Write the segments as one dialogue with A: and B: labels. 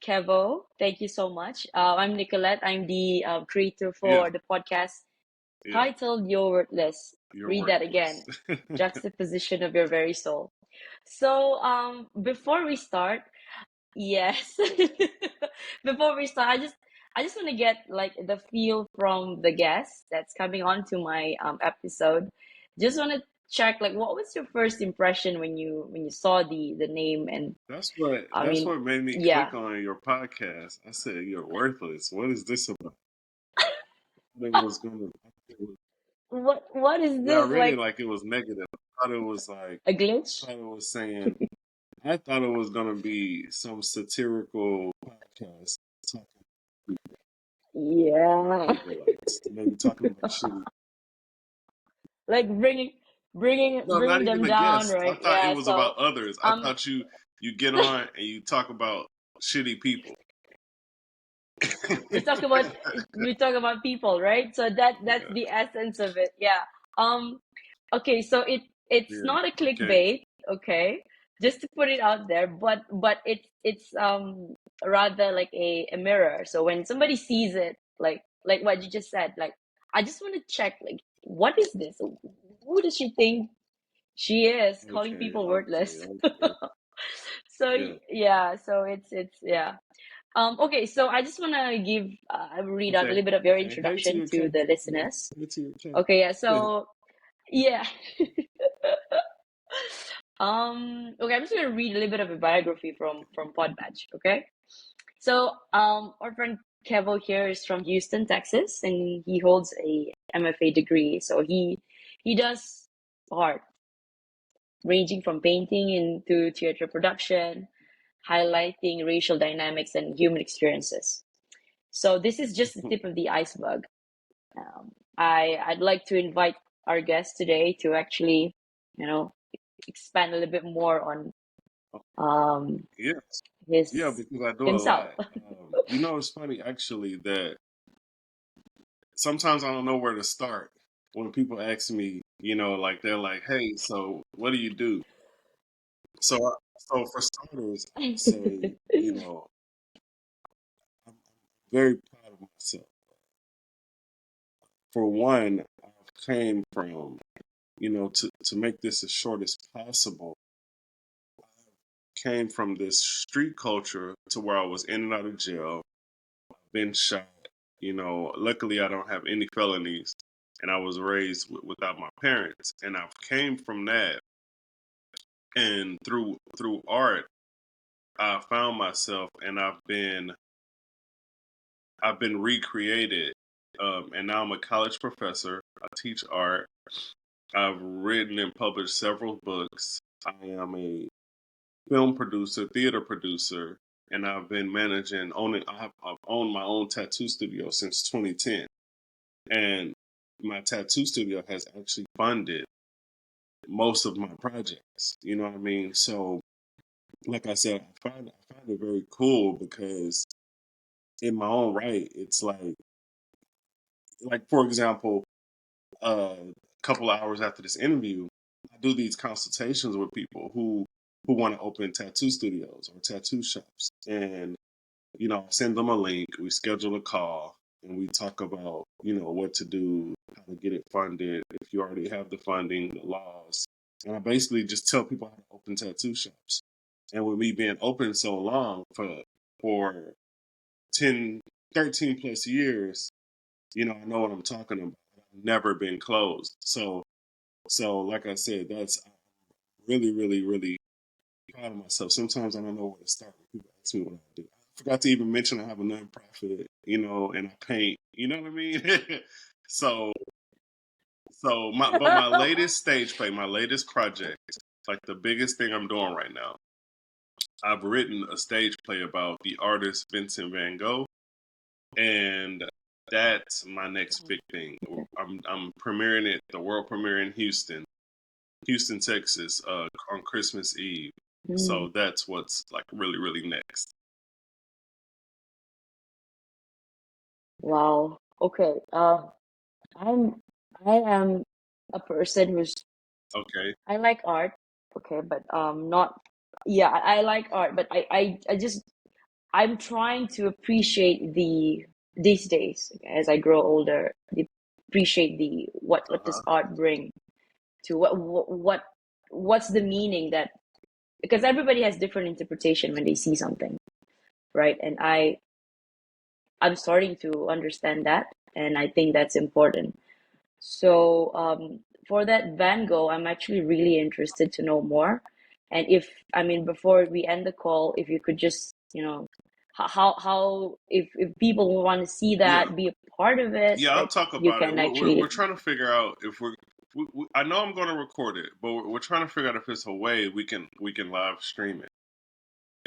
A: Kevo. Thank you so much. I'm Nicolette. I'm the creator
B: Yeah,
A: for the podcast
B: yeah,
A: titled You're Worthless.
B: you're
A: Read that
B: worthless.
A: again. Juxtaposition of your very soul. So, before we start, yes. Before we start, I just want to get like the feel from the guest that's coming on to my episode. Just want to check like what was your first impression when you saw the name and I
B: That's
A: mean,
B: what made me
A: yeah.
B: click on your podcast. I said you're worthless. What is this about? It was gonna.
A: What is
B: Not
A: this
B: really
A: like
B: like it was negative. I thought it was like
A: a glitch?
B: I thought it was saying. I thought it was gonna be some satirical podcast talking about
A: Yeah.
B: Israelites, maybe talking about shitty.
A: Like bringing
B: No, not
A: bringing
B: even
A: them
B: a
A: down,
B: guest. I
A: right?
B: thought it
A: Yeah.
B: was
A: So
B: about others. I
A: um
B: thought you get on and you talk about shitty people.
A: we talk about we talk about people, right? So that's
B: Yeah,
A: the essence of it. Yeah. Um okay, so it's
B: yeah.
A: not a
B: Okay.
A: clickbait, okay? Just to put it out there, but it's rather like a mirror. So when somebody sees it, like what you just said, like I just want to check like what is this? Who does she think she is calling
B: Okay.
A: people
B: Okay.
A: worthless?
B: Okay.
A: So
B: Yeah.
A: yeah, so it's yeah. Okay, so I just wanna give read out a
B: Okay.
A: little bit of your
B: Okay. Hey to
A: introduction
B: your
A: to
B: cat.
A: the
B: Yeah.
A: listeners.
B: Hey to your cat.
A: Okay, yeah, so yeah. Okay, I'm just gonna read a little bit of a biography from Podmatch, okay? So our friend Kevo here is from Houston, Texas, and he holds a MFA degree. So he does art ranging from painting into theater production, highlighting racial dynamics and human experiences. So this is just the tip of the iceberg. I'd like to invite our guest today to actually, you know, expand a little bit more on um
B: Yeah. Yeah.
A: his
B: Because I do a
A: himself.
B: lot. It's funny actually that sometimes I don't know where to start when people ask me. Like they're like, "Hey, so what do you do?" So for starters, I would say, I'm very proud of myself. For one, I came from, to make this as short as possible, came from this street culture to where I was in and out of jail, been shot. Luckily I don't have any felonies, and I was raised without my parents, and I came from that, and through art, I found myself, and I've been recreated, and now I'm a college professor. I teach art. I've written and published several books. I am a film producer, theater producer, and I've been managing, owning. I've owned my own tattoo studio since 2010, and my tattoo studio has actually funded most of my projects. You know what I mean? So, like I said, I find it very cool because in my own right, it's like for example, a couple of hours after this interview, I do these consultations with people who want to open tattoo studios or tattoo shops, and I send them a link. We schedule a call, and we talk about what to do, how to get it funded, if you already have the funding, the laws, and I basically just tell people how to open tattoo shops. And with me being open so long for 10, 13 plus years, I know what I'm talking about. I've never been closed. So like I said, I'm really, really, really proud of myself. Sometimes I don't know where to start when people ask me what I do. I forgot to even mention I have a nonprofit, and I paint. You know what I mean? so my latest stage play, my latest project, like the biggest thing I'm doing right now. I've written a stage play about the artist Vincent Van Gogh, and that's my next big thing. I'm premiering it, the world premiere in Houston, Texas, on Christmas Eve.
A: Mm,
B: So that's what's like really, really next.
A: wow. Okay. I'm I am a person who's
B: Okay.
A: I like art. Okay, but not yeah, I like art, but I just I'm trying to appreciate these days as I grow older, appreciate the what does
B: Uh-huh.
A: art bring to what's the meaning that, because everybody has different interpretation when they see something, right? And I'm starting to understand that, and I think that's important. So for that Van Gogh, I'm actually really interested to know more. And if, I mean, before we end the call, if you could just, how if people want to see
B: Yeah.
A: that, be a part of it,
B: Yeah, I'll
A: that
B: talk
A: you
B: about it.
A: can
B: We're
A: actually.
B: trying to figure out if I know I'm going to record it, but we're trying to figure out if it's a way we can live stream it.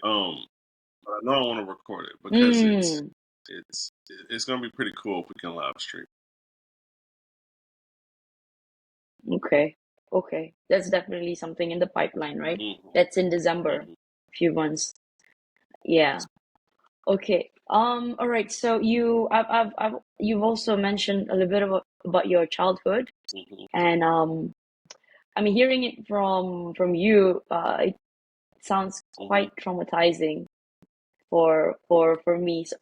B: But I know I want to record it because
A: Mm,
B: it's it's going to be pretty cool if we can live stream.
A: okay, okay, that's definitely something in the pipeline, right?
B: Hmm.
A: That's in December,
B: Hmm.
A: few months. Yeah. Okay. All right. So you've also mentioned a little bit about your childhood,
B: Hmm.
A: and I mean, hearing it from you, it sounds
B: Hmm.
A: quite traumatizing for me. So,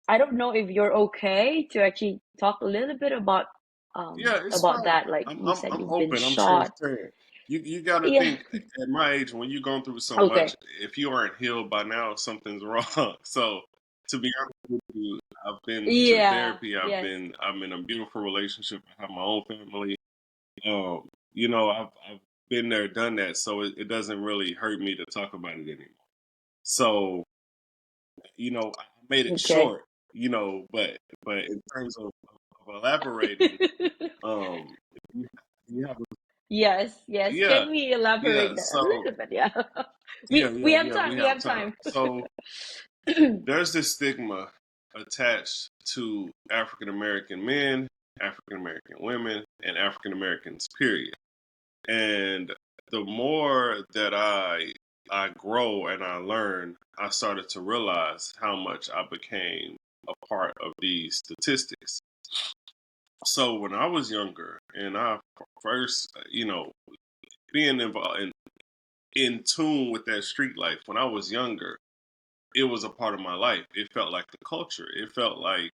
A: I don't know if you're okay to actually talk a little bit
B: Yeah, it's
A: about
B: fine.
A: that. Like you said,
B: I'm
A: you've been
B: open. I'm
A: shot.
B: transparent. You got to
A: Yeah.
B: think at my age when you're going through so much,
A: Okay.
B: if you aren't healed by now, something's wrong. So to be honest with you, I've been to
A: Yeah.
B: therapy.
A: Yes.
B: I'm in a beautiful relationship. I have my own family. I've been there, done that. So it doesn't really hurt me to talk about it anymore. So I made it
A: Okay.
B: short. But in terms of elaborating, if you have
A: Yes, yes.
B: yeah,
A: Can we
B: yeah.
A: elaborate that a
B: So
A: little bit? Yeah.
B: yeah,
A: We
B: yeah,
A: have
B: yeah.
A: time.
B: We
A: We
B: have
A: have
B: time.
A: time.
B: So there's this stigma attached to African American men, African American women, and African Americans. Period. And the more that I grow and I learn, I started to realize how much I became a part of these statistics. So when I was younger and I first, being involved in tune with that street life when I was younger, it was a part of my life. It felt like the culture. It felt like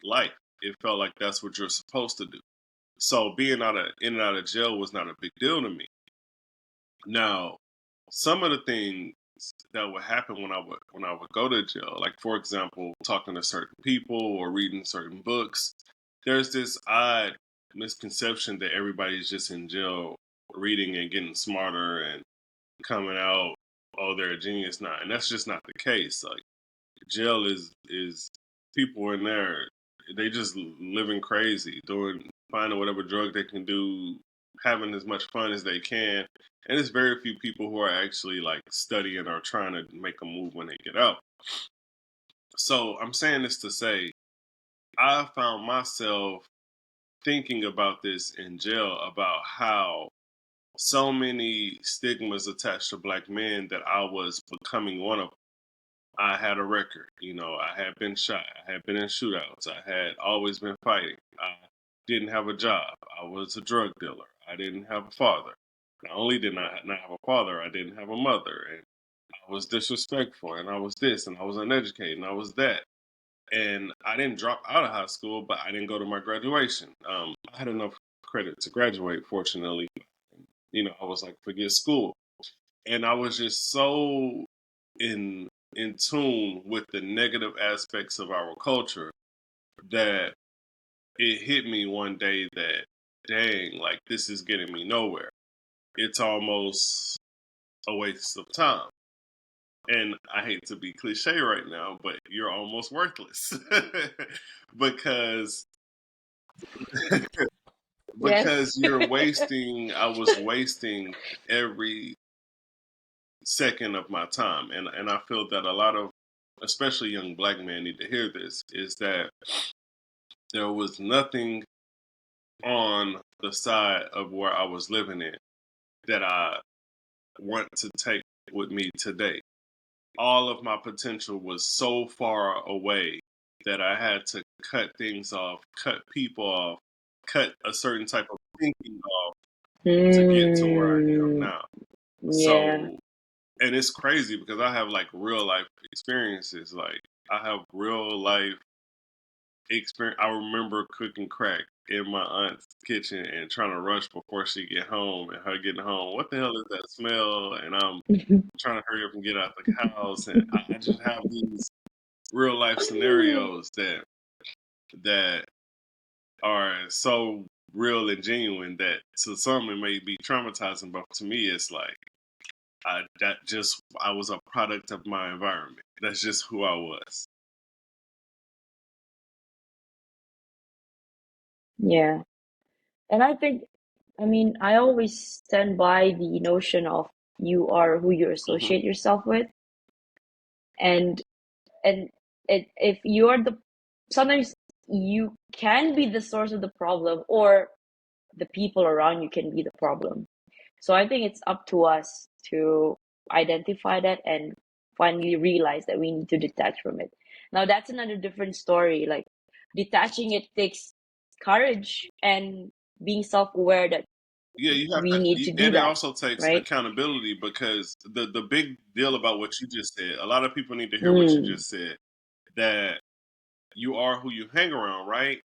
B: life. It felt like that's what you're supposed to do. So being in and out of jail was not a big deal to me. Now, some of the things that would happen when I would go to jail, like for example, talking to certain people or reading certain books, there's this odd misconception that everybody's just in jail reading and getting smarter and coming out, oh, they're a genius now, and that's just not the case. Like jail is people in there, they just living crazy, doing finding whatever drug they can do, having as much fun as they can, and there's very few people who are actually like studying or trying to make a move when they get out. So I'm saying this to say I found myself thinking about this in jail about how so many stigmas attached to black men that I was becoming one of. I had a record. I had been shot. I had been in shootouts. I had always been fighting. I didn't have a job. I was a drug dealer. I didn't have a father. Not only did I not have a father, I didn't have a mother. And I was disrespectful. And I was this. And I was uneducated. And I was that. And I didn't drop out of high school, but I didn't go to my graduation. I had enough credit to graduate, fortunately. I was like, forget school. And I was just so in in tune with the negative aspects of our culture that it hit me one day that dang, like this is getting me nowhere. It's almost a waste of time. And I hate to be cliche right now, but you're almost worthless. because
A: Yes.
B: because I was wasting every second of my time. And I feel that a lot of especially young black men need to hear this is that there was nothing on the side of where I was living in that I want to take with me today. All of my potential was so far away that I had to cut things off, cut people off, cut a certain type of thinking off to get to where I am
A: Hmm.
B: now.
A: Yeah.
B: So and it's crazy because I have like real life experiences. Like I have real life experience. I remember cooking crack in my aunt's kitchen and trying to rush before she get home, and her getting home. What the hell is that smell? And I'm trying to hurry up and get out the house. And I just have these real life scenarios that are so real and genuine that to some it may be traumatizing, but to me it's like I was a product of my environment. That's just who I was.
A: Yeah. And I think, I mean, I always stand by the notion of you are who you
B: Hmm.
A: associate yourself with. And and if you're the sometimes you can be the source of the problem, or the people around you can be the problem. So I think it's up to us to identify that and finally realize that we need to detach from it. Now that's another different story. Like detaching it takes courage and being self-aware that
B: Yeah, you have
A: we need
B: to,
A: to do
B: and it
A: that,
B: also takes
A: right?
B: accountability because the big deal about what you just said. A lot of people need to hear what you
A: Mm,
B: just said. That you are who you hang around, right?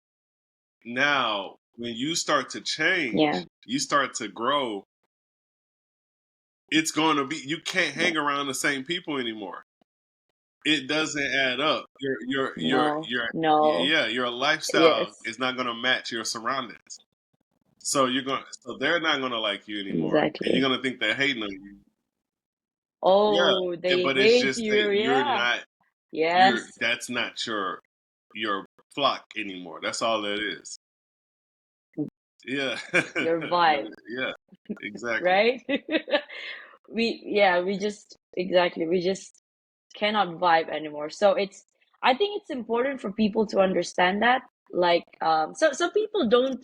B: Now, when you start to
A: yeah,
B: change, you start to grow. It's going to be you can't
A: yeah.
B: hang around the same people anymore. It doesn't add up.
A: No,
B: Your
A: no.
B: yeah, your lifestyle
A: Yes,
B: is not going to match your surroundings. So they're not going to like you anymore, and you're
A: exactly.
B: going to think they're hating on you. Yeah,
A: Oh, they
B: but it's
A: hate
B: just that
A: you. Yeah.
B: you're
A: Yes.
B: that's not your flock anymore. That's all that is. Yeah.
A: Your vibe,
B: Yeah, exactly.
A: right? We just exactly, we just cannot vibe anymore. So I think it's important for people to understand that. Like, so some people don't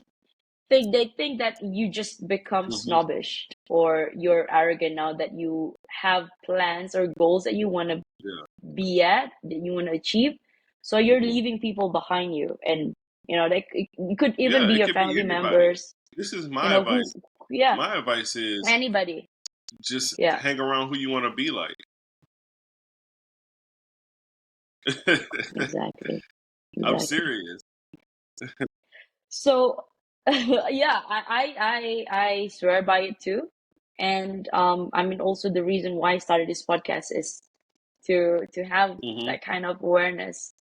A: think, they think that you just become
B: Hmm.
A: snobbish or you're arrogant now that you have plans or goals that you want to
B: Yeah.
A: be at, that you want to achieve. So you're
B: Hmm.
A: leaving people behind you, and like it could even
B: Yeah,
A: be
B: it
A: your
B: could be
A: family
B: anybody.
A: members,
B: This is
A: you
B: my
A: know, who,
B: advice.
A: yeah,
B: My advice is
A: anybody.
B: just
A: Yeah,
B: hang around who you want to be like.
A: exactly,
B: I'm
A: exactly.
B: serious.
A: So, yeah, I swear by it too. And I mean, also the reason why I started this podcast is to have
B: Hmm.
A: that kind of awareness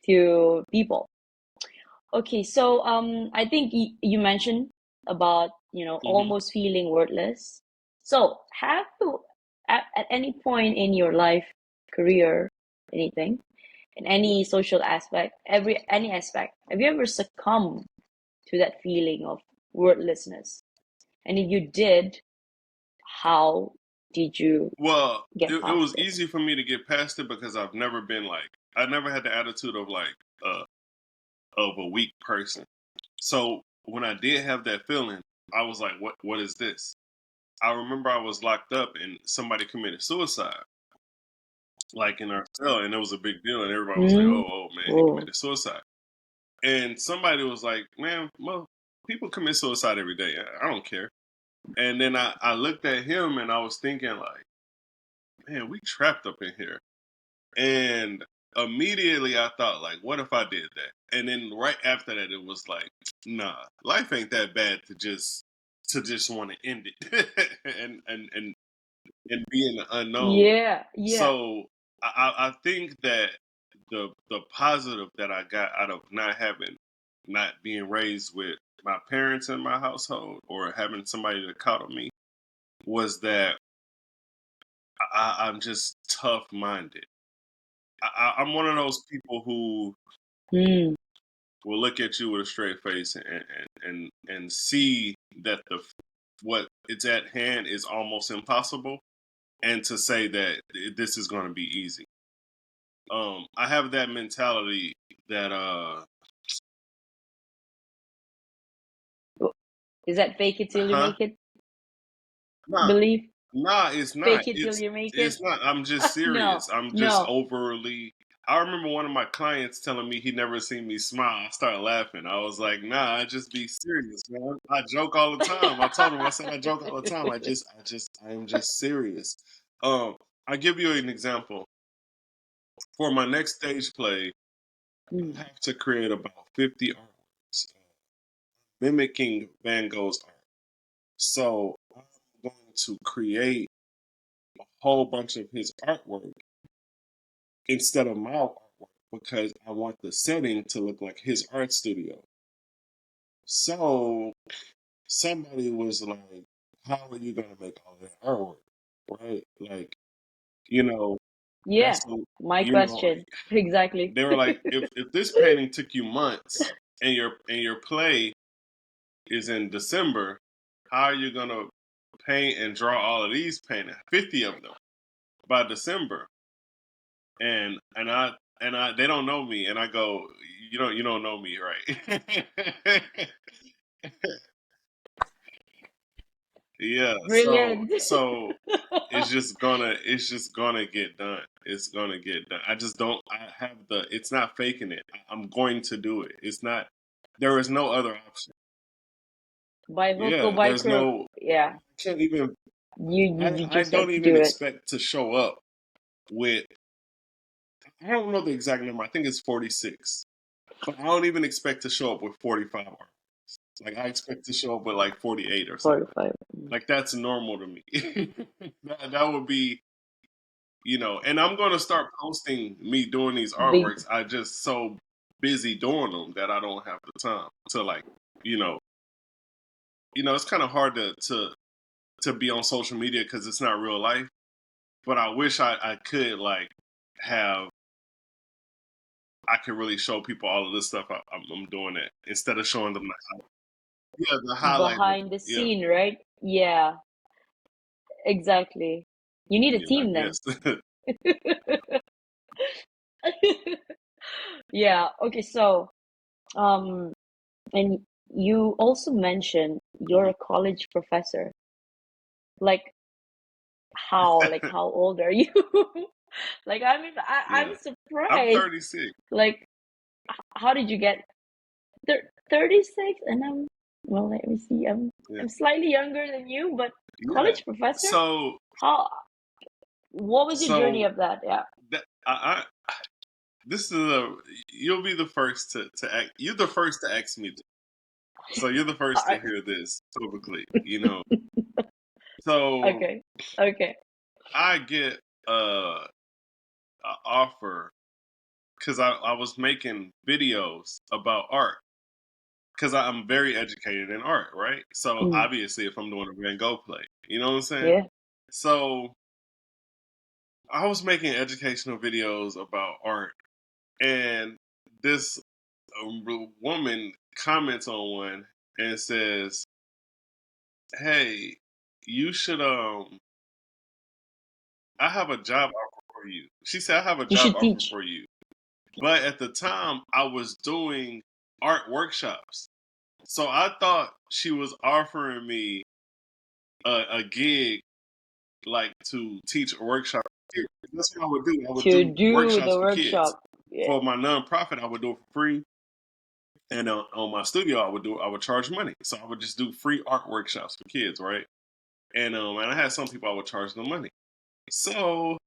A: to people. Okay, so I think you mentioned about,
B: Hmm.
A: almost feeling worthless. So, have you at any point in your life, career, anything, in any social aspect, any aspect, have you ever succumbed to that feeling of worthlessness? And if you did, how did you
B: Well,
A: get
B: it
A: past
B: was
A: it?
B: easy for me to get past it because I've never been like I never had the attitude of like uh of a weak person. So when I did have that feeling, I was like, what is this? I remember I was locked up and somebody committed suicide, like in our cell, and it was a big deal, and everybody was like,
A: Mm?
B: oh man, he
A: Oh,
B: committed suicide. And somebody was like, man, well, people commit suicide every day. I don't care. And then I looked at him and I was thinking like, man, we trapped up in here. And immediately I thought like, what if I did that? And then right after that, it was like, nah, life ain't that bad to just want to end it and be in the unknown.
A: yeah, yeah.
B: So I think that the positive that I got out of not being raised with my parents in my household or having somebody to coddle me was that I'm just tough minded. I'm one of those people who
A: Mm,
B: will look at you with a straight face and see that the what it's at hand is almost impossible, and to say that this is going to be easy. I have that mentality that
A: is that fake it till you
B: huh
A: make it
B: nah
A: believe?
B: nah it's not
A: Fake it till you make it?
B: it's not. I'm just
A: No,
B: serious. I'm just
A: no.
B: overly. I remember one of my clients telling me he never seen me smile. I started laughing. I was like, nah, I just be serious, man. I joke all the time. I told him, I said I joke all the time. I am just serious. Um I give you an example. For my next stage play, I
A: Mm.
B: have to create about 50 artworks mimicking Van Gogh's art. So I'm going to create a whole bunch of his artwork instead of my artwork because I want the setting to look like his art studio. So somebody was like, "How are you gonna make all that artwork?" Right? Like, you know,
A: Yeah,
B: that's the
A: my
B: you know,
A: question. Exactly.
B: they were like, if this painting took you months and your play is in December, how are you gonna paint and draw all of these paintings, 50 of them by December? And they don't know me, and I go, you don't know me, right? Yeah,
A: Brilliant.
B: it's just gonna get done. It's gonna get done. I just don't. I have the. It's not faking it. I'm going to do it. It's not. There is no other option.
A: By hook or
B: Yeah,
A: by
B: there's
A: crook.
B: no.
A: Yeah,
B: Can't even.
A: you
B: I
A: just have
B: don't
A: to
B: even
A: do it.
B: expect to show up with. I don't know the exact number. I think it's 46, but I don't even expect to show up with 45 artists. Like I expect to show up with like 48 or something.
A: 45.
B: Like that's normal to me. That would be and I'm gonna start posting me doing these
A: Big.
B: artworks. I just so busy doing them that I don't have the time to like, you know, it's kind of hard to be on social media because it's not real life. But I wish I could like have I could really show people all of this stuff I'm doing it instead of showing them the highlight of
A: Behind
B: it.
A: the
B: Yeah,
A: scene, right? Yeah, exactly. You need a
B: yeah, I
A: team then.
B: guess.
A: Yeah, okay, so um and you also mentioned you're
B: Mhm.
A: a college professor. Like how? Like how old are you? Like I mean I'm
B: Yeah, I'm
A: surprised.
B: 36.
A: Like how did you get 36 and well, let me see.
B: Yeah,
A: I'm slightly younger than you, but
B: yeah.
A: college professor?
B: So
A: How what was your journey
B: so
A: of that? Yeah.
B: that this is a you'll be the first to act. You're the first to ask me. So you're the
A: All
B: first to
A: right.
B: hear this publicly. So
A: Okay. Okay.
B: I get a offer because I was making videos about art because I'm very educated in art, right? So
A: Mm,
B: obviously, if I'm doing a Van Gogh play, you know what I'm saying?
A: yeah.
B: So I was making educational videos about art, and this woman comments on one and says, "Hey, you should I have a job offer for you." She said, "I have a
A: You
B: job
A: should
B: offer
A: teach.
B: for you." But at the time, I was doing art workshops. So I thought she was offering me a gig like to teach a workshop for kids. That's what I would do. I would
A: To
B: do
A: do
B: workshops
A: the
B: for kids.
A: workshop. Yeah.
B: For my nonprofit, I would do it for free. And on my studio, I would charge money. So I would just do free art workshops for kids, right? And I had some people I would charge them money. So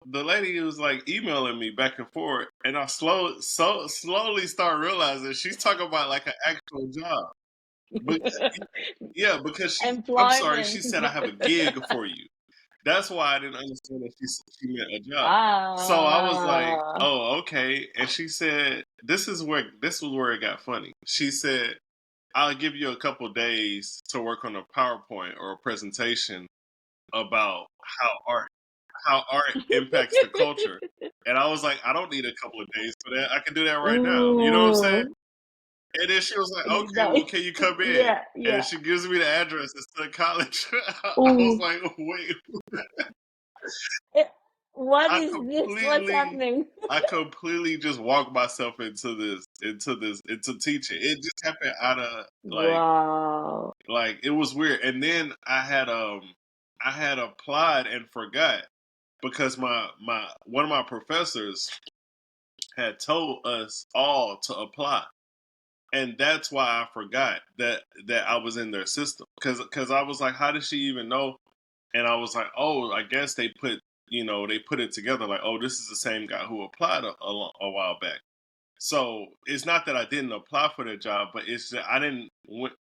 B: the lady was like emailing me back and forth, and I slowly start realizing she's talking about like an actual job. But yeah, because I'm sorry, she
A: Employment.
B: said I have a gig for you. That's why I didn't understand that she meant a job. So I was like,
A: Ah.
B: oh, okay. And she said, this was where it got funny. She said, I'll give you a couple days to work on a PowerPoint or a presentation about how art impacts the culture. And I was like, I don't need a couple of days for that. I can do that right now. You know what I'm saying?
A: Ooh.
B: And then she was like, okay, well,
A: Exactly.
B: can you come in?
A: Yeah,
B: And
A: yeah.
B: she gives me the address to the college. I was
A: Ooh.
B: like, wait,
A: Eh, What
B: I
A: is this? What's
B: completely,
A: happening?
B: I completely just walked myself into teaching. It just happened out of
A: Wow.
B: like it was weird. And then I had applied and forgot because my one of my professors had told us all to apply. And that's why I forgot that I was in their system because I was like, how did she even know? And I was like, oh, I guess they put they put it together like, oh, this is the same guy who applied a while back. So it's not that I didn't apply for the job, but it's that I didn't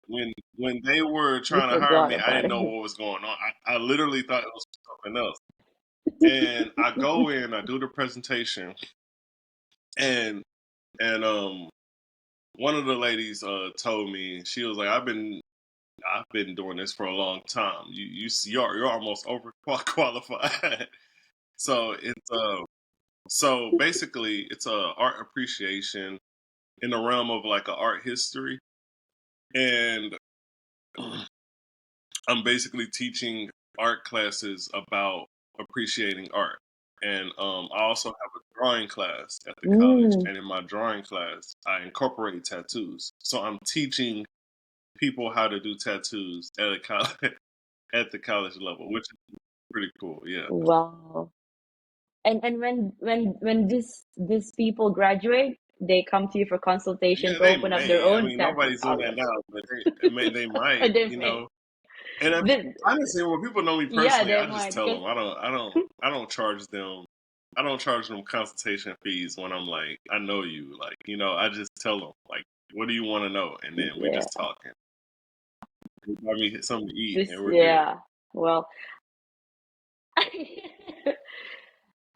B: when they were
A: You
B: trying to hire
A: forgot
B: me, I
A: about
B: didn't
A: it.
B: know what was going on. I literally thought it was something else. And I go in, I do the presentation, and and one of the ladies told me, she was like, I've been doing this for a long time. You're almost overqualified. So so basically it's a art appreciation in the realm of like a art history, and I'm basically teaching art classes about appreciating art. And I also have a drawing class at the college,
A: Mm,
B: and in my drawing class, I incorporate tattoos. So I'm teaching people how to do tattoos at a college at the college level, which is pretty cool. Yeah,
A: wow. And when these people graduate, they come to you for consultation
B: yeah,
A: to
B: they
A: open up their
B: may. I
A: own
B: mean,
A: tattoo
B: nobody's doing that
A: parlor.
B: now, but they might.
A: They may.
B: And
A: The,
B: honestly, when people know me
A: yeah,
B: personally,
A: they
B: I just
A: might
B: tell
A: because
B: them I don't charge them. I don't charge them consultation fees when I'm like, I know you, like, I just tell them like, what do you want to know, and then we
A: yeah,
B: just talking. They buy me something to eat,
A: this
B: and we're good.
A: yeah. Well,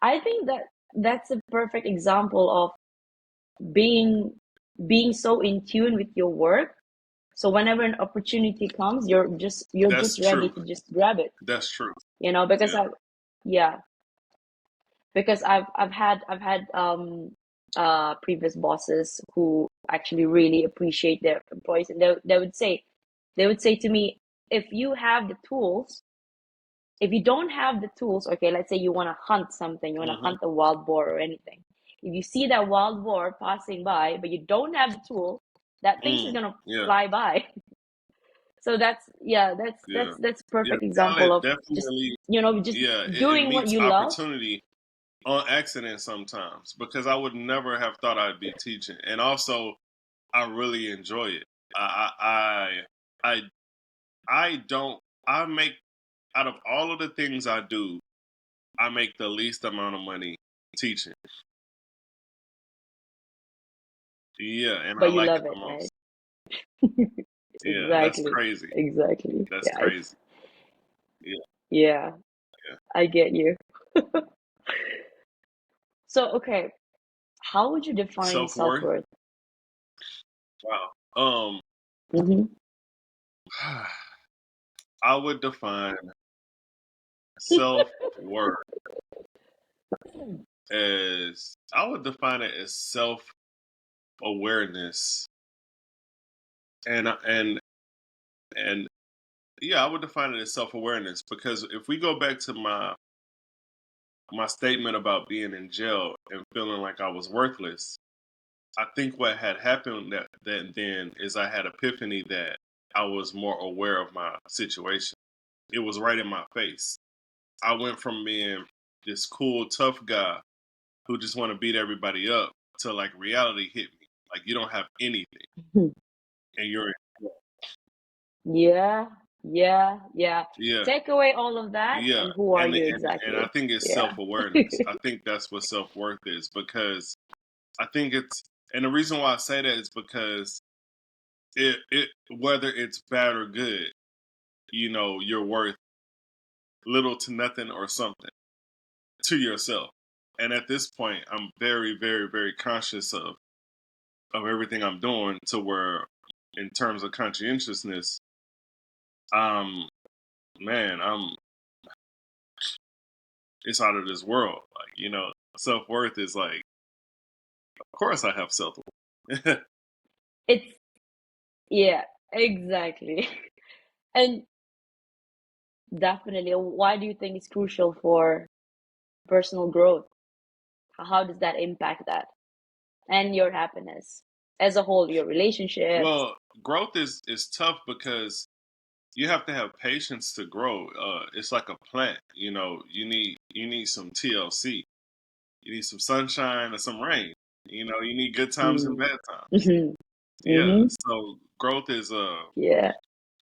A: I think that that's a perfect example of being being so in tune with your work. So whenever an opportunity comes, you're
B: That's
A: just ready
B: true.
A: to just grab it.
B: That's true.
A: Because
B: Yeah.
A: yeah, because I've had previous bosses who actually really appreciate their employees, and they would say to me, if you have the tools, if you don't have the tools, okay, let's say you want to hunt something, you want to
B: Hmm.
A: hunt a wild boar or anything. If you see that wild boar passing by, but you don't have the tool, that thing's just gonna
B: Yeah.
A: fly by. So that's yeah, that's
B: Yeah.
A: that's that's
B: Yeah.
A: perfect example
B: Talent
A: of just
B: definitely.
A: just
B: Yeah. It
A: doing what
B: meets
A: you love.
B: opportunity on accident sometimes, because I would never have thought I'd be teaching, and also I really enjoy it. I I I don't. I make, out of all of the things I do, I make the least amount of money teaching. Yeah, and I
A: But you
B: like it
A: love
B: the
A: it, right?
B: most. Yeah, that's
A: Exactly.
B: crazy.
A: Exactly.
B: That's
A: Yeah, it's
B: crazy. Yeah,
A: yeah,
B: yeah.
A: I get you. So, okay, how would you define
B: Self worth.
A: self-worth?
B: Wow.
A: Mm-hmm.
B: I would define self worth as, I would define it as self awareness, and and yeah, I would define it as self awareness, because if we go back to my statement about being in jail and feeling like I was worthless, I think what had happened that then is I had epiphany that I was more aware of my situation. It was right in my face. I went from being this cool, tough guy who just want to beat everybody up to like reality hit me. Like, you don't have anything, and you're in jail.
A: Yeah, yeah, yeah.
B: Yeah,
A: Take away all of that,
B: yeah,
A: and who are
B: and
A: you
B: and I
A: exactly?
B: think it's
A: Yeah.
B: self awareness. I think that's what self worth is, because I think it's, and the reason why I say that is because it whether it's bad or good, you're worth little to nothing or something to yourself. And at this point, I'm very, very, very conscious of everything I'm doing, to where, in terms of conscientiousness, um, man, it's out of this world. Like, self worth is like, of course I have self worth.
A: It's yeah, exactly. And definitely, why do you think it's crucial for personal growth? How does that impact that and your happiness as a whole, your relationships?
B: Well, growth is tough because you have to have patience to grow. It's like a plant. You need some TLC. You need some sunshine or some rain. You need good times and
A: Mm.
B: bad times.
A: Hmm.
B: Yeah.
A: Hmm.
B: So growth is,
A: Yeah.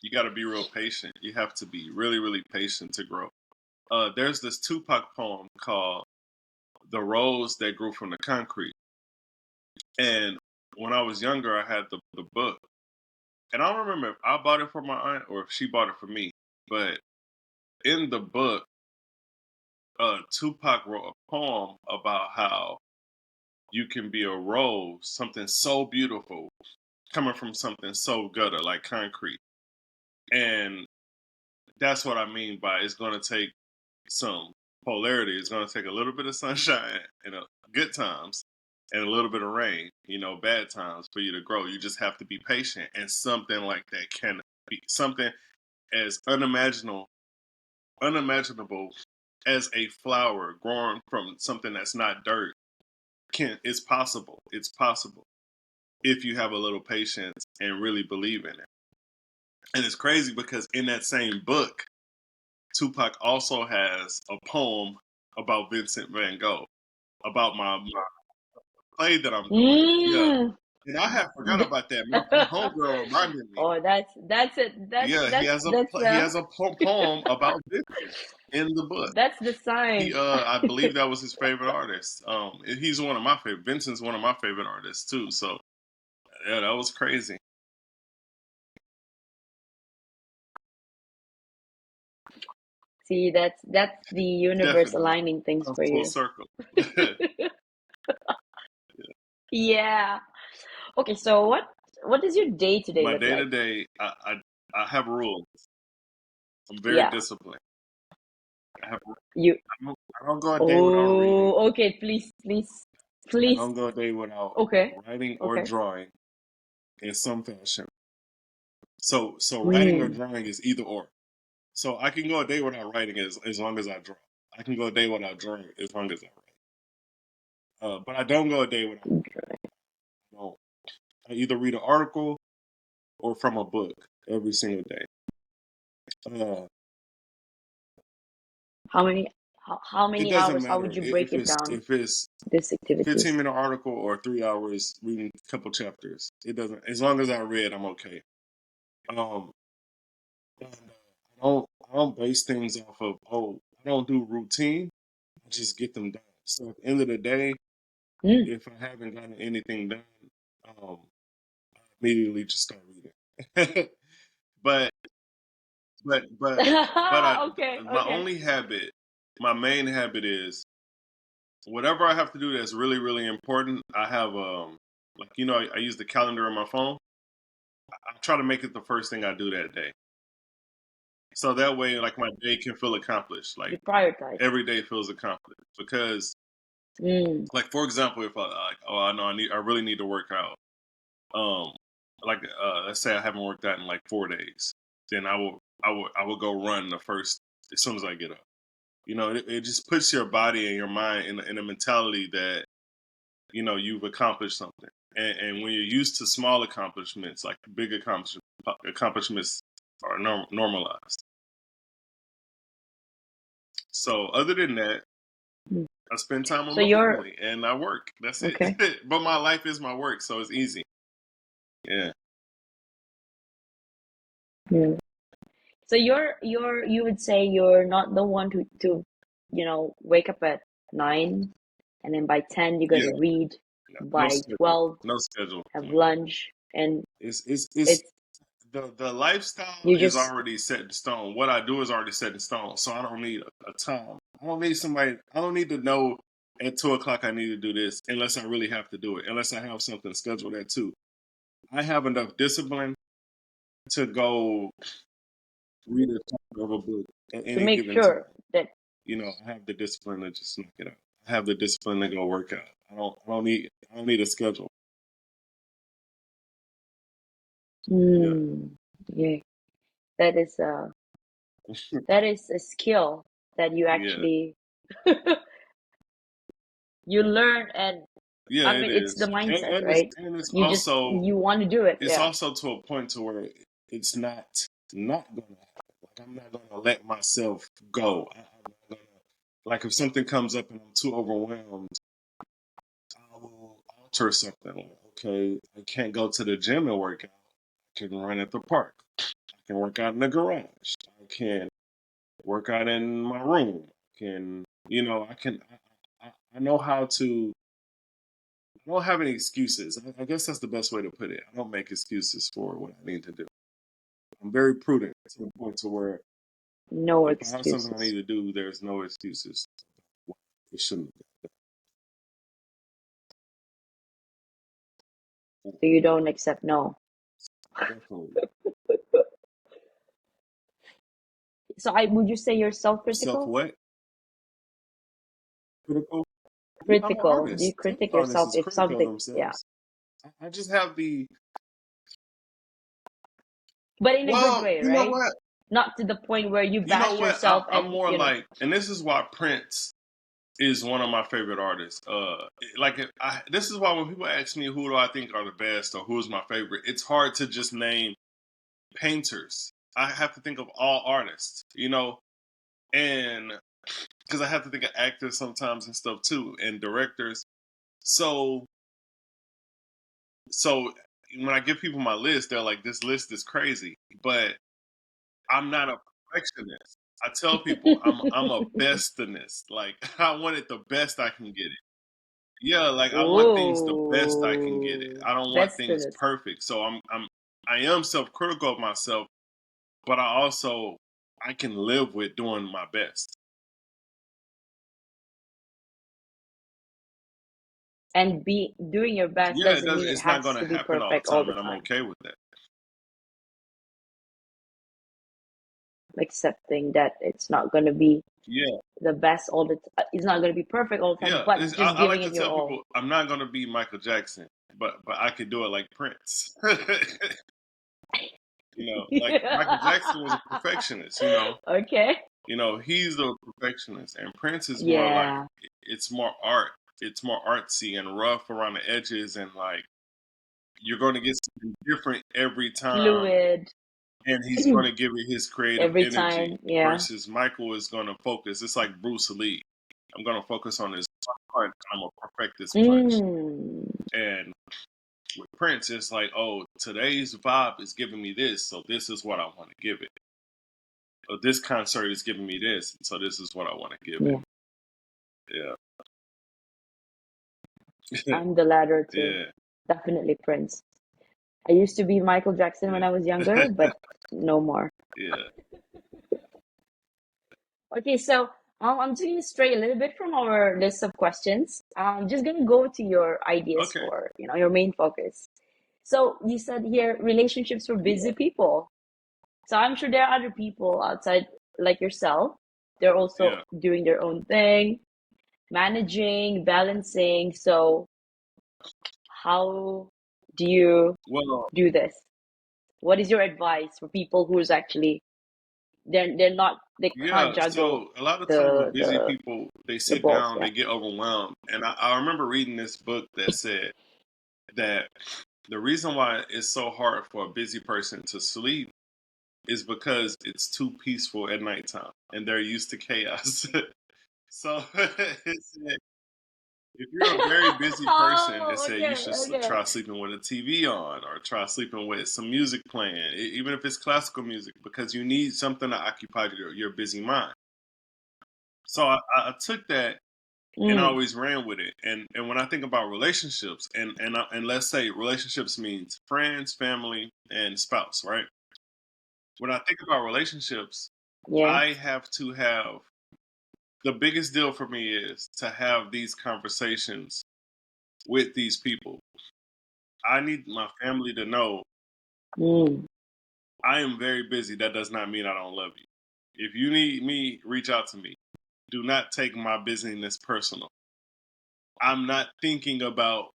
B: you got to be real patient. You have to be really, really patient to grow. there's this Tupac poem called "The Rose That Grew from the Concrete," and when I was younger, I had the book, and I don't remember if I bought it for my aunt or if she bought it for me. But in the book, Tupac wrote a poem about how you can be a rose, something so beautiful, coming from something so gutter like concrete. And that's what I mean by it's going to take some polarity. It's going to take a little bit of sunshine and good times and a little bit of rain, bad times for you to grow. You just have to be patient. And something like that can be something as unimaginable as a flower growing from something that's not dirt. It's possible. It's possible if you have a little patience and really believe in it. And it's crazy because in that same book, Tupac also has a poem about Vincent Van Gogh, about my play that I'm doing. Yeah.
A: Mm.
B: And I had forgot about that. My homegirl reminded me.
A: Oh, that's it.
B: Yeah, he has a poem about Vincent in the book.
A: That's the sign.
B: I believe that was his favorite artist. He's one of my favorite. Vincent's one of my favorite artists too. So yeah, that was crazy.
A: See, that's the universe
B: Definitely
A: aligning things
B: comes
A: for
B: full
A: you.
B: circle.
A: Yeah. Okay, so what does your day to day
B: My
A: look
B: day to
A: like?
B: day, I have rules. I'm very
A: Yeah.
B: disciplined. I have.
A: You
B: I don't go a day without reading.
A: Oh, okay, please, please,
B: I
A: please.
B: don't go a day without
A: Okay.
B: writing or
A: Okay.
B: drawing in some fashion. So writing or
A: Hmm.
B: drawing is either or. So I can go a day without writing as long as I draw. I can go a day without drawing as long as I write. But I don't go a day without. I don't. I either read an article or from a book every single day. Uh,
A: How
B: it
A: many
B: doesn't
A: hours? How
B: matter
A: would you break it down,
B: if it's
A: these activities?
B: 15-minute article or 3 hours reading a couple chapters. It doesn't. As long as I read, I'm okay. Um, and, I don't base things off of I don't do routine. I just get them done. So at the end of the day,
A: Hmm.
B: if I haven't gotten anything done, um, I immediately just start reading. but but but
A: Okay,
B: my
A: okay.
B: only habit, my main habit is whatever I have to do that's really really important. I have like I use the calendar on my phone. I try to make it the first thing I do that day. So that way, like my day can feel accomplished.
A: You
B: Like
A: prioritize.
B: every day feels accomplished because,
A: Mm.
B: like for example, if I like, I know I really need to work out. Um, like let's say I haven't worked out in like 4 days, then I will go run the first as soon as I get up. It just puts your body and your mind in a mentality that you've accomplished something. And when you're used to small accomplishments, like big accomplishments are normalized. So other than that,
A: Mm.
B: I spend time with
A: So
B: my
A: you're
B: family and I work. That's it.
A: okay.
B: But my life is my work, so it's easy. Yeah.
A: Yeah. So you would say you're not the one to wake up at 9 and then by 10 you got
B: Yeah.
A: to read,
B: No, no
A: by
B: schedule.
A: 12
B: No schedule.
A: have lunch, and
B: It's
A: it's
B: the lifestyle
A: you
B: is
A: just
B: already set in stone. What I do is already set in stone. So I don't need a time. I don't need somebody. I don't need to know at 2 o'clock I need to do this unless I really have to do it. Unless I have something scheduled at 2. I have enough discipline to go read a chapter of a book at
A: to
B: any
A: make
B: given time.
A: sure that
B: I have the discipline to just knock it out. I have the discipline to go work out. I don't need a schedule. Yeah.
A: yeah, that is that is a skill that you
B: Yeah.
A: actually you learn, and
B: Yeah,
A: I
B: it
A: mean it's the
B: is.
A: mindset, right?
B: And it's also
A: You want to do it,
B: it's
A: yeah.
B: also to a point to where it's not gonna happen. Like I'm not gonna let myself go. I'm not gonna like if something comes up and I'm too overwhelmed, I will alter something. Like, okay, I can't go to the gym and work out. I can run at the park. I can work out in the garage. I can work out in my room. Can I can I know how to. I don't have any excuses. I guess that's the best way to put it. I don't make excuses for what I need to do. I'm very prudent to the point to where
A: No
B: if I have something I need
A: excuses.
B: to do, there's no excuses. It shouldn't be.
A: So you don't accept no.
B: Definitely.
A: So I would you say you're
B: Self
A: self-critical?
B: what? Critical? Yeah, I'm an
A: Critical. Do you
B: artist. Every
A: critic
B: artist
A: yourself
B: is
A: if
B: critical of
A: something, yeah.
B: themselves. I just have the
A: But in a good
B: well,
A: way,
B: you know
A: right?
B: what?
A: Not to the point where you
B: You know
A: bash
B: what?
A: yourself
B: I'm
A: and,
B: more like, and this is why Prince is one of my favorite artists. This is why when people ask me who do I think are the best or who's my favorite, it's hard to just name painters. I have to think of all artists, and because I have to think of actors sometimes and stuff too, and directors. So, so when I give people my list, they're like, "This list is crazy," but I'm not a perfectionist. I tell people I'm a bestinist. Like I want it the best I can get it. Yeah, like I want things the best I can get it.
A: Ooh,
B: I don't want
A: best in
B: things
A: this.
B: perfect. So I am self-critical of myself, but I can live with doing my best.
A: And be doing your best
B: Yeah, it
A: doesn't
B: does.
A: mean it
B: It's not
A: has
B: going to
A: to be
B: happen all the
A: perfect all
B: time,
A: the
B: and I'm
A: time.
B: okay with that.
A: Accepting that it's not going to be
B: Yeah,
A: the best all the it's not going to be perfect all the time,
B: yeah.
A: but
B: I,
A: just
B: I like
A: giving
B: to
A: it your
B: tell
A: all.
B: people I'm not going to be Michael Jackson, but I could do it like Prince. Like Michael Jackson was a
A: Yeah.
B: perfectionist.
A: Okay.
B: He's a perfectionist, and Prince is more like
A: Yeah.
B: it's more art. It's more artsy and rough around the edges, and like you're going to get something different every time,
A: Fluid.
B: and he's going to give it his creative
A: Every
B: energy.
A: time. Yeah.
B: Versus Michael is going to focus. It's like Bruce Lee. I'm going to focus on this punch. I'm gonna perfect this punch.
A: Mm.
B: And with Prince, it's like, oh, today's vibe is giving me this, so this is what I want to give it. Or this concert is giving me this, so this is what I want to give it.
A: Yeah.
B: Yeah.
A: I'm the latter too.
B: Yeah,
A: Definitely Prince. I used to be Michael Jackson when I was
B: yeah,
A: younger, but no more.
B: yeah.
A: Okay, so I'm just gonna stray a little bit from our list of questions. I'm just gonna go to your ideas
B: Okay,
A: for, your main focus. So you said here relationships for
B: yeah,
A: busy people. So I'm sure there are other people outside like yourself. They're also
B: yeah.
A: doing their own thing, managing, balancing. So how do you
B: Well,
A: do this? What is your advice for people who's actually they can't
B: yeah.
A: juggle
B: So a lot of times
A: the
B: with busy
A: the
B: people, they
A: the
B: sit
A: balls,
B: down,
A: yeah.
B: they get overwhelmed, and I remember reading this book that said that the reason why it's so hard for a busy person to sleep is because it's too peaceful at nighttime, and they're used to chaos. So it said if you're a very busy person, it
A: Oh,
B: said you
A: okay,
B: should
A: okay.
B: try sleeping with a TV on or try sleeping with some music playing, even if it's classical music, because you need something to occupy your busy mind. So I took that and I
A: Mm,
B: always ran with it. And when I think about relationships, and let's say relationships means friends, family, and spouse, right? When I think about relationships,
A: yeah.
B: I have to have the biggest deal for me is to have these conversations with these people. I need my family to know
A: Mm,
B: I am very busy. That does not mean I don't love you. If you need me, reach out to me. Do not take my busyness personal. I'm not thinking about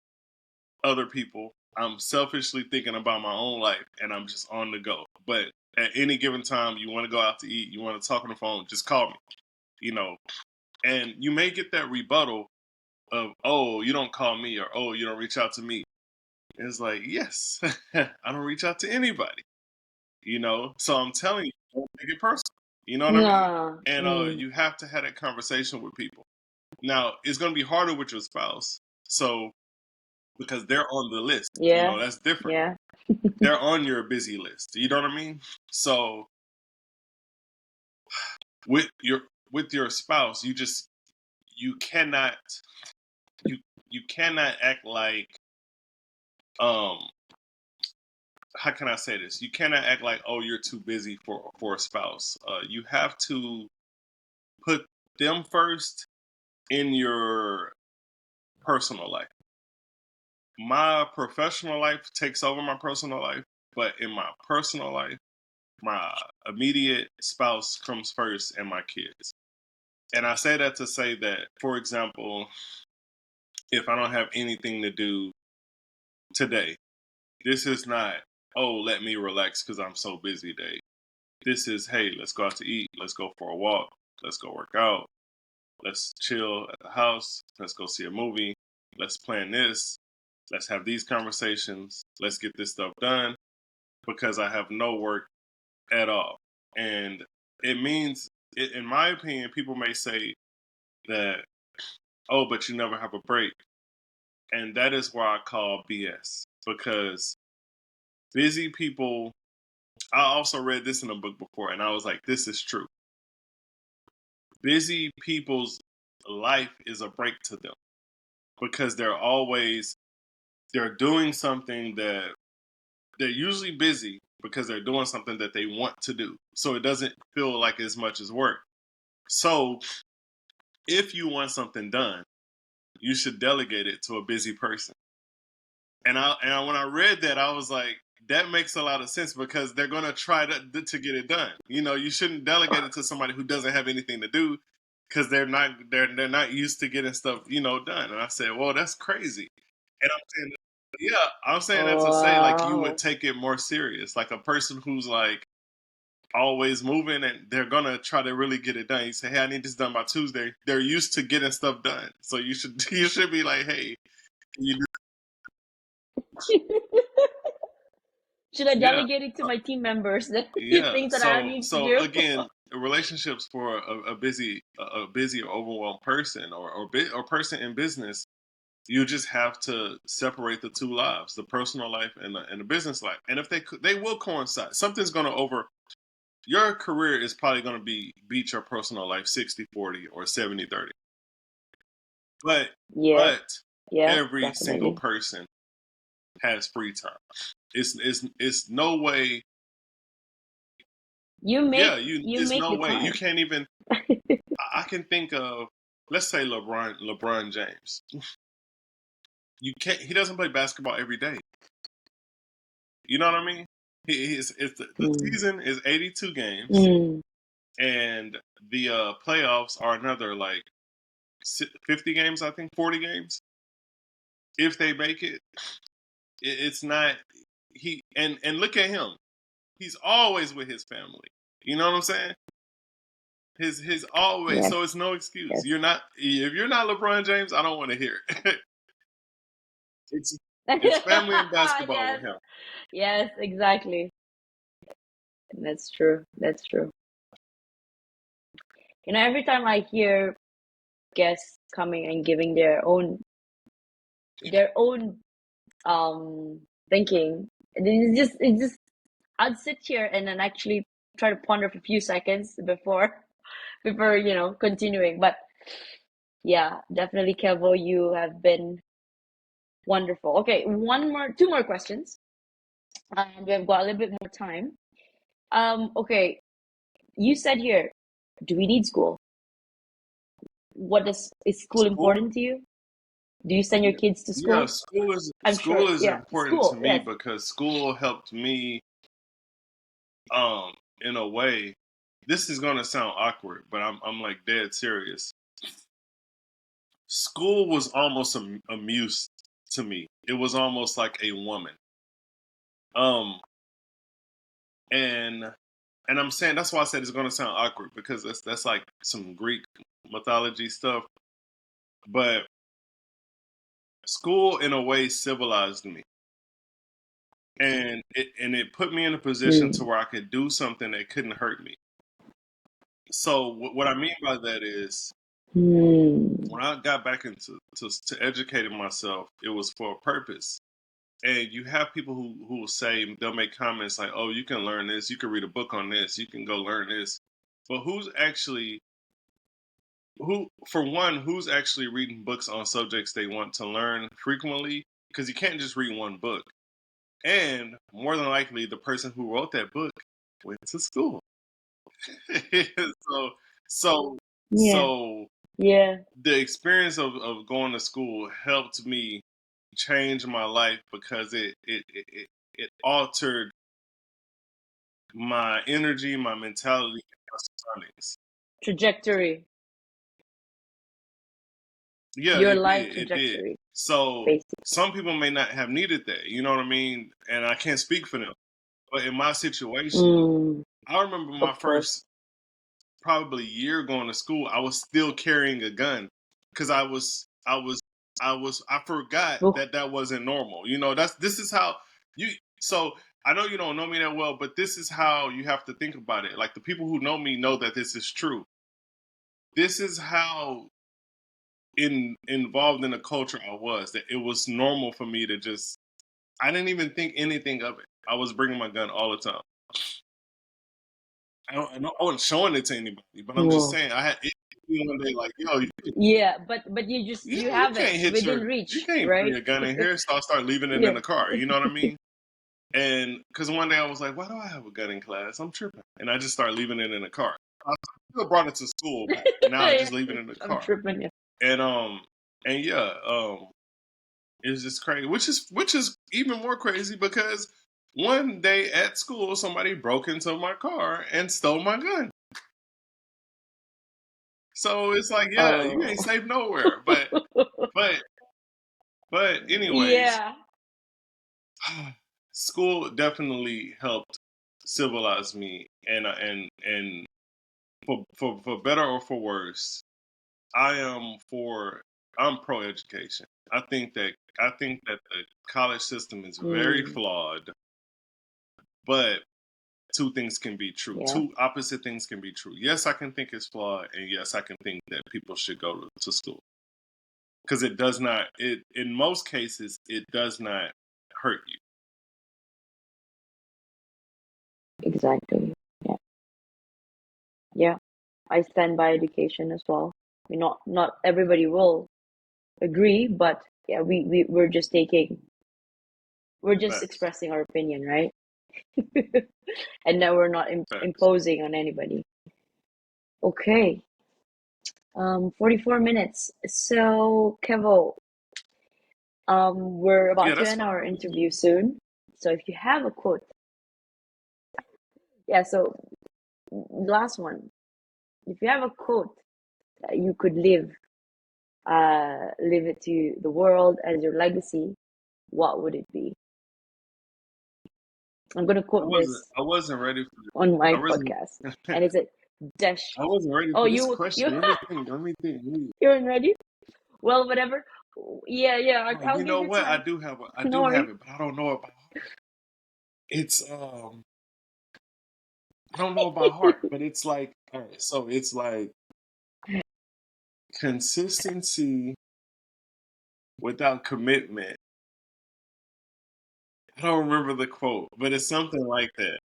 B: other people. I'm selfishly thinking about my own life and I'm just on the go. But at any given time, you want to go out to eat, you want to talk on the phone, just call me, you know. And you may get that rebuttal of, oh, you don't call me or, oh, you don't reach out to me. It's like, yes, I don't reach out to anybody. So I'm telling you, don't take it personal. You know what I mean?
A: no.
B: And
A: Mm,
B: you have to have that conversation with people. Now, it's going to be harder with your spouse. So, because they're on the list,
A: yeah.
B: that's different.
A: Yeah.
B: They're on your busy list. You know what I mean? So, with your spouse, you cannot you cannot act like um how can I say this? You cannot act like, oh, you're too busy for a spouse. You have to put them first in your personal life. My professional life takes over my personal life, but in my personal life, my immediate spouse comes first and my kids. And I say that to say that, for example, if I don't have anything to do today, this is not, oh, let me relax because I'm so busy day. This is, hey, let's go out to eat. Let's go for a walk. Let's go work out. Let's chill at the house. Let's go see a movie. Let's plan this. Let's have these conversations. Let's get this stuff done because I have no work at all. And it means, in my opinion, people may say that, oh, but you never have a break. And that is why I call BS, because busy people, I also read this in a book before and I was like, this is true. Busy people's life is a break to them because they're doing something that they're usually busy because they're doing something that they want to do. So it doesn't feel like as much as work. So if you want something done, you should delegate it to a busy person. And when I read that, I was like, that makes a lot of sense because they're going to try to get it done. You shouldn't delegate it to somebody who doesn't have anything to do because they're not used to getting stuff, done. And I said, well, that's crazy. And I'm saying that to say like you would
A: Wow.
B: take it more serious, like a person who's like always moving and they're gonna try to really get it done. You say, hey, I need this done by Tuesday. They're used to getting stuff done, so you should you should be like, hey, you do,
A: Should I
B: yeah,
A: delegate it to my team members the
B: yeah.
A: things that I
B: So
A: need to
B: so
A: do?
B: again, relationships for a busy or overwhelmed person or person in business, you just have to separate the two lives, the personal life and the business life. And if they will coincide, something's going to your career is probably going to beat your personal life 60-40 or 70-30. But
A: Yeah,
B: but
A: yeah,
B: every single
A: definitely.
B: person has free time. It's no way.
A: You
B: Yeah,
A: make
B: you
A: you
B: it's
A: make
B: no
A: the
B: way. You
A: time.
B: can't even. I can think of, let's say LeBron James. You can't. He doesn't play basketball every day. You know what I mean? The
A: Mm.
B: season is 82 games,
A: Mm.
B: and the playoffs are another like 50 games. I think 40 games. If they make it, it's not and look at him. He's always with his family. You know what I'm saying? His always,
A: Yes,
B: so it's no excuse.
A: yes.
B: You're not if you're not LeBron James, I don't want to hear it. it's it's family and basketball
A: Yes,
B: with him.
A: yes, exactly. That's true. That's true. Every time I hear guests coming and giving their own thinking, it's just I'd sit here and then actually try to ponder for a few seconds before continuing. But yeah, definitely, Kevo, you have been wonderful. Okay, two more questions, and we've got a little bit more time. Okay, you said here, do we need school? Is school
B: School,
A: important to you? Do you send your
B: yeah,
A: kids to
B: yeah.
A: school? I'm sure.
B: School is
A: Yeah,
B: important to
A: school.
B: me
A: Yes.
B: because school helped me, in a way. This is gonna sound awkward, but I'm like dead serious. School was almost a muse to me. It was almost like a woman. Um, and I'm saying that's why I said it's going to sound awkward because that's like some Greek mythology stuff. But school, in a way, civilized me, and it put me in a position to
A: Mm.
B: where I could do something that couldn't hurt me. So what I mean by that is,
A: Hmm.
B: when I got back to educating myself, it was for a purpose. And you have people who will say, they'll make comments like, "Oh, you can learn this. You can read a book on this. You can go learn this." But who's actually reading books on subjects they want to learn frequently? Because you can't just read one book. And more than likely, the person who wrote that book went to school. so, so,
A: Yeah.
B: so
A: Yeah.
B: the experience of going to school helped me change my life because it altered my energy, my mentality, and my surroundings.
A: Trajectory.
B: Yeah,
A: Your
B: it
A: life
B: did. It did.
A: trajectory,
B: So
A: basically.
B: some people may not have needed that. You know what I mean? And I can't speak for them. But in my situation,
A: Mm,
B: I remember my
A: of course.
B: first probably year going to school. I was still carrying a gun because I forgot
A: Oh,
B: that that wasn't normal. You know, this is how you. So I know you don't know me that well, but this is how you have to think about it. Like the people who know me know that this is true. This is how involved in the culture I was, that it was normal for me to just I didn't even think anything of it. I was bringing my gun all the time. I wasn't showing it to anybody, but I'm just
A: whoa.
B: saying I had it one day like, yo,
A: Yeah, but you
B: you
A: have it
B: can't hit
A: within
B: you
A: reach,
B: can't bring
A: right?
B: a gun in here, so I start leaving it in
A: Yeah.
B: the car. You know what I mean? And because one day I was like, why do I have a gun in class? I'm tripping, and I just started leaving it in the car. I still brought it to school, but now I just leave it in the
A: I'm
B: car.
A: tripping. Yeah.
B: And and yeah, it's just crazy, which is even more crazy because one day at school somebody broke into my car and stole my gun. So it's like, yeah, you
A: Oh.
B: ain't safe nowhere. But but anyways,
A: Yeah,
B: school definitely helped civilize me, and for better or for worse, I am for I'm pro education. I think that the college system is very
A: mm,
B: flawed, but two things can be true.
A: yeah,
B: Two opposite things can be true. Yes, I can think it's flawed, and yes, I can think that people should go to school because it does not. It in most cases it does not hurt you.
A: exactly. Yeah, yeah. I stand by education as well. I mean, not everybody will agree, but yeah, we're just
B: Facts.
A: expressing our opinion, right? And now we're not
B: Facts.
A: imposing on anybody. Okay, 44 minutes. So, Kevo, we're
B: Yeah,
A: about to
B: that's
A: end
B: fine.
A: our
B: We
A: interview
B: can-
A: soon. So, if you have a quote, yeah. So, last one. If you have a quote that you could leave it to the world as your legacy, what would it be? I'm gonna quote this
B: I wasn't ready for
A: on my
B: I wasn't
A: podcast, and it's a dash.
B: I wasn't ready
A: Oh,
B: for this
A: you
B: question. Let me think. Let me think.
A: you weren't ready? Well, whatever. Yeah, yeah.
B: Oh,
A: I'll
B: you
A: give
B: know
A: you
B: what?
A: time.
B: I
A: No
B: do have
A: worries.
B: it, but I don't know about it's I don't know about heart, but it's like all right, so it's like consistency without commitment. I don't remember the quote, but it's something like that.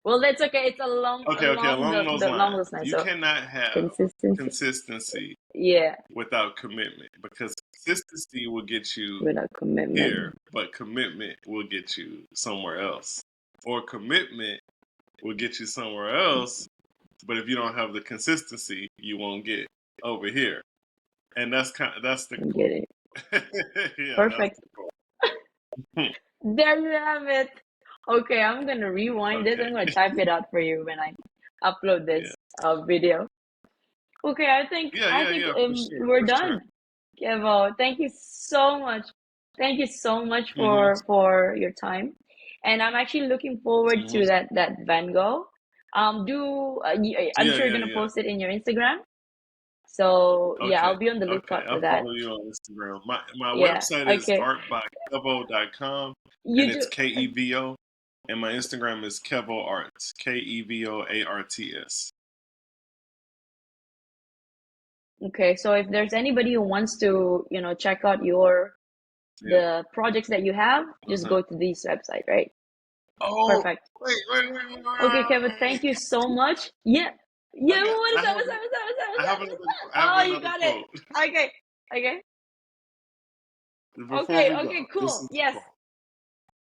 A: Well, that's okay. It's
B: Okay, okay,
A: along
B: along those
A: along
B: lines.
A: those lines.
B: You
A: So
B: cannot have
A: consistency.
B: consistency
A: Yeah,
B: without commitment because consistency will get you
A: without
B: here,
A: commitment.
B: but commitment will get you somewhere else. Or commitment will get you somewhere else, but if you don't have the consistency, you won't get over here. And that's the
A: I
B: quote.
A: get it.
B: Yeah, that's
A: Perfect.
B: the quote.
A: There you have it. Okay, I'm gonna rewind this.
B: Okay.
A: I'm gonna type it out for you when I upload
B: Yeah.
A: this video. Okay,
B: Yeah,
A: I
B: yeah,
A: think
B: yeah, for sure,
A: we're
B: for sure.
A: done. Kevo, thank you so much. Thank you so much
B: Hmm.
A: for your time, and I'm actually looking forward
B: Hmm.
A: to that Van Gogh. I'm
B: Yeah,
A: sure you're
B: yeah,
A: gonna
B: yeah.
A: post it in your Instagram. So yeah,
B: Okay.
A: I'll be on the
B: Okay.
A: lookout for
B: I'll
A: that.
B: follow you on Instagram. My
A: Yeah.
B: website is
A: Okay.
B: artbykevo.com and
A: You
B: it's
A: do.
B: Kevo. And my Instagram is Kevo Arts. KevoArts.
A: Okay. So if there's anybody who wants to, check out
B: Yeah.
A: the projects that you have, just
B: Uh-huh.
A: go to this website, right?
B: Oh,
A: Perfect. Okay, Kevin, thank you
B: wait.
A: so much. Yeah. Yeah, what is
B: I
A: that?
B: have
A: What's that? What's that? What's that?
B: I
A: What's
B: have
A: that?
B: another
A: What's that?
B: I have
A: Oh, you
B: another
A: got it.
B: quote.
A: Okay. Okay.
B: Before
A: Okay.
B: we
A: Okay,
B: go, this
A: cool.
B: is the
A: Yes.
B: quote.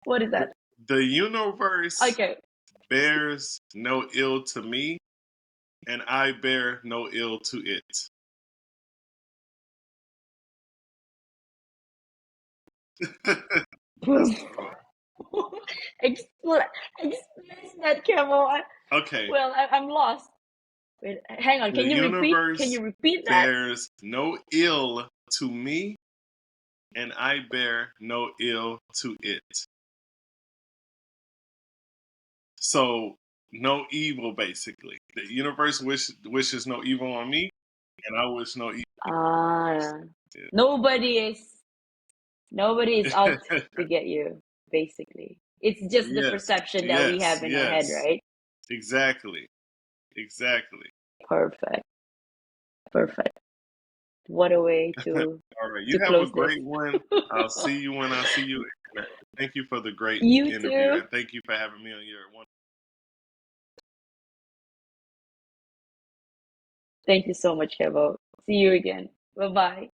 A: What is
B: The,
A: that?
B: the universe
A: Okay.
B: bears no ill to me, and I bear no ill to it. That's the quote.
A: Explain, explain that, Kevo.
B: Okay.
A: I'm lost. Wait, hang on.
B: The
A: Can you repeat? Can
B: universe
A: you repeat that?
B: bears no ill to me, and I bear no ill to it. So no evil, basically. The universe wishes no evil on me, and I wish no evil.
A: Ah, nobody is nobody is out to get you, basically. It's just the
B: Yes,
A: perception that we
B: yes,
A: have in our head,
B: yes.
A: right?
B: Exactly, exactly.
A: Perfect. Perfect. What a way
B: All right.
A: to
B: You have a
A: close this.
B: great one. I'll see you when I see you. Thank you for the great
A: You
B: interview,
A: too.
B: and thank you for having me on your one.
A: Thank you so much, Kevo. See you again. Bye bye.